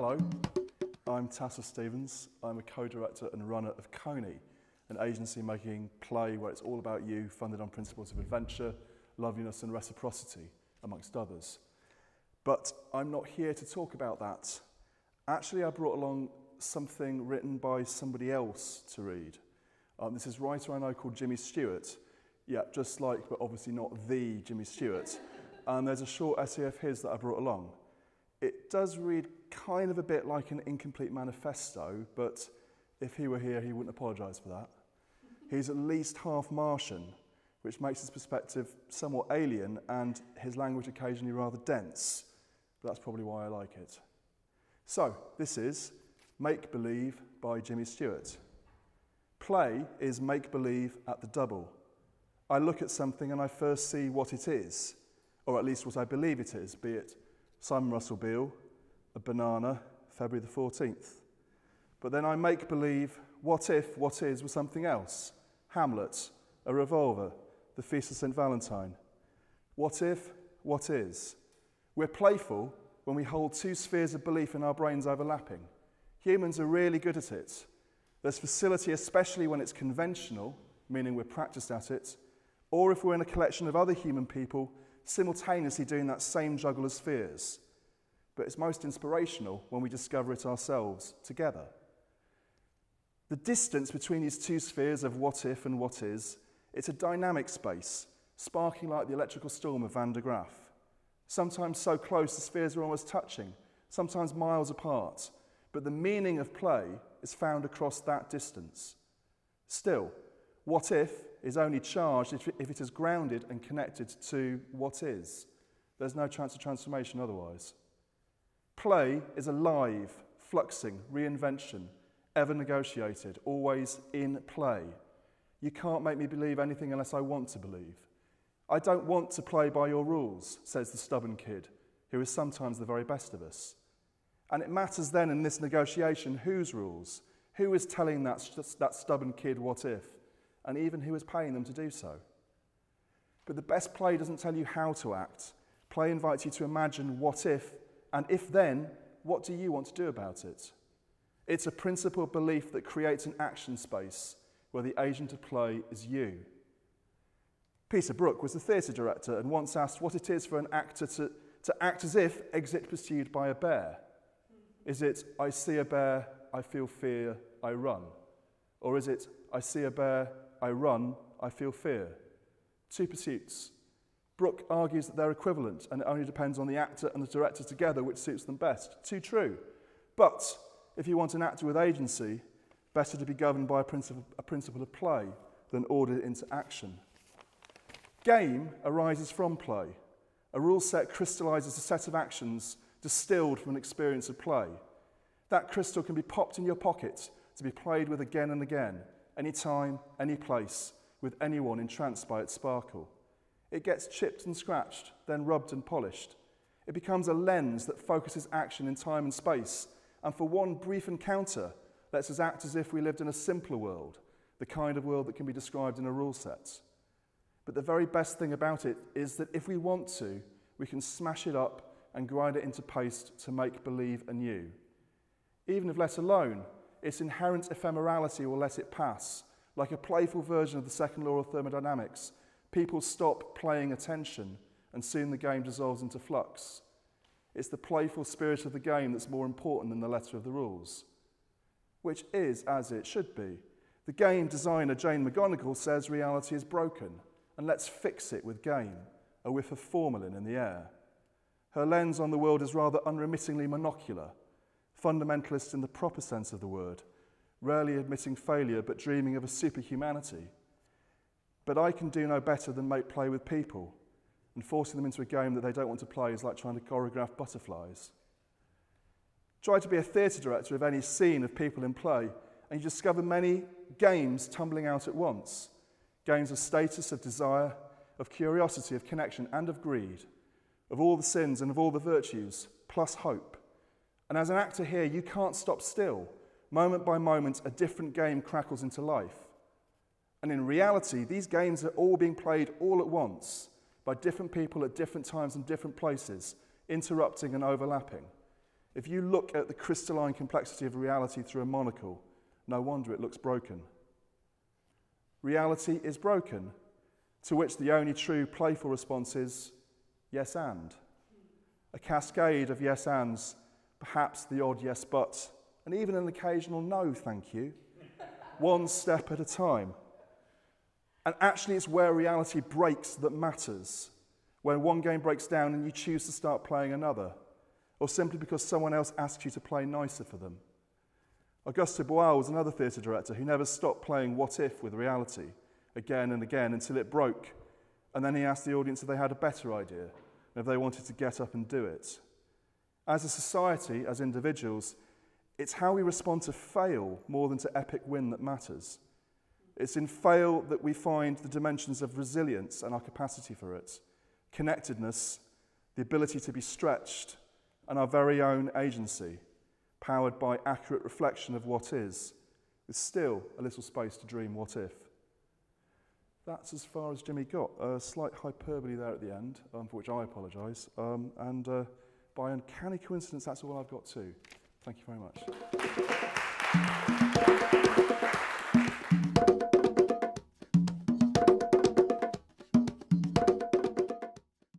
Hello, I'm Tassos Stevens. I'm a co-director and runner of Coney, an agency making play where it's all about you, funded on principles of adventure, loveliness and reciprocity, amongst others. But I'm not here to talk about that. Actually, I brought along something written by somebody else to read. This is a writer I know called Jimmy Stewart. Yeah, just like, but obviously not the Jimmy Stewart. And there's a short essay of his that I brought along. It does read kind of a bit like an incomplete manifesto, but if he were here, he wouldn't apologise for that. He's at least half Martian, which makes his perspective somewhat alien and his language occasionally rather dense, but that's probably why I like it. So, this is Make Believe by Jimmy Stewart. Play is make-believe at the double. I look at something and I first see what it is, or at least what I believe it is, be it Simon Russell Beale, a banana, February the 14th. But then I make believe what if what is was something else, Hamlet, a revolver, the Feast of St. Valentine. What if what is? We're playful when we hold two spheres of belief in our brains overlapping. Humans are really good at it. There's facility, especially when it's conventional, meaning we're practiced at it, or if we're in a collection of other human people simultaneously doing that same juggle of spheres. But it's most inspirational when we discover it ourselves together. The distance between these two spheres of what if and what is, it's a dynamic space, sparking like the electrical storm of Van de Graaff. Sometimes so close the spheres are almost touching, sometimes miles apart, but the meaning of play is found across that distance. Still, what if is only charged if it is grounded and connected to what is. There's no chance of transformation otherwise. Play is alive, fluxing, reinvention, ever negotiated, always in play. You can't make me believe anything unless I want to believe. I don't want to play by your rules, says the stubborn kid, who is sometimes the very best of us. And it matters then in this negotiation whose rules, who is telling that stubborn kid what if, and even who is paying them to do so. But the best play doesn't tell you how to act. Play invites you to imagine what if, and if then, what do you want to do about it? It's a principled belief that creates an action space where the agent of play is you. Peter Brook was a theatre director and once asked what it is for an actor to act as if exit pursued by a bear. Is it, I see a bear, I feel fear, I run? Or is it, I see a bear, I run, I feel fear? Two pursuits. Brook argues that they're equivalent and it only depends on the actor and the director together which suits them best. Too true. But if you want an actor with agency, better to be governed by a principle of play than ordered into action. Game arises from play. A rule set crystallizes a set of actions distilled from an experience of play. That crystal can be popped in your pocket to be played with again and again, any time, any place, with anyone entranced by its sparkle. It gets chipped and scratched, then rubbed and polished. It becomes a lens that focuses action in time and space, and for one brief encounter, lets us act as if we lived in a simpler world, the kind of world that can be described in a rule set. But the very best thing about it is that if we want to, we can smash it up and grind it into paste to make believe anew. Even if let alone, its inherent ephemerality will let it pass. Like a playful version of the second law of thermodynamics, people stop paying attention and soon the game dissolves into flux. It's the playful spirit of the game that's more important than the letter of the rules. Which is as it should be. The game designer Jane McGonigal says reality is broken, and let's fix it with game, a whiff of formalin in the air. Her lens on the world is rather unremittingly monocular, fundamentalist in the proper sense of the word, rarely admitting failure but dreaming of a superhumanity. But I can do no better than make play with people, and forcing them into a game that they don't want to play is like trying to choreograph butterflies. Try to be a theatre director of any scene of people in play, and you discover many games tumbling out at once. Games of status, of desire, of curiosity, of connection, and of greed, of all the sins and of all the virtues, plus hope. And as an actor here, you can't stop still, moment by moment, a different game crackles into life. And in reality, these games are all being played all at once by different people at different times and different places, interrupting and overlapping. If you look at the crystalline complexity of reality through a monocle, no wonder it looks broken. Reality is broken, to which the only true playful response is yes and. A cascade of yes ands, perhaps the odd yes but, and even an occasional no thank you, one step at a time. And actually it's where reality breaks that matters, when one game breaks down and you choose to start playing another, or simply because someone else asks you to play nicer for them. Auguste Boal was another theatre director who never stopped playing what if with reality, again and again, until it broke, and then he asked the audience if they had a better idea, and if they wanted to get up and do it. As a society, as individuals, it's how we respond to fail more than to epic win that matters. It's in fail that we find the dimensions of resilience and our capacity for it, connectedness, the ability to be stretched, and our very own agency, powered by accurate reflection of what is, with still a little space to dream what if. That's as far as Jimmy got. A slight hyperbole there at the end, for which I apologise. And by uncanny coincidence, that's all I've got too. Thank you very much.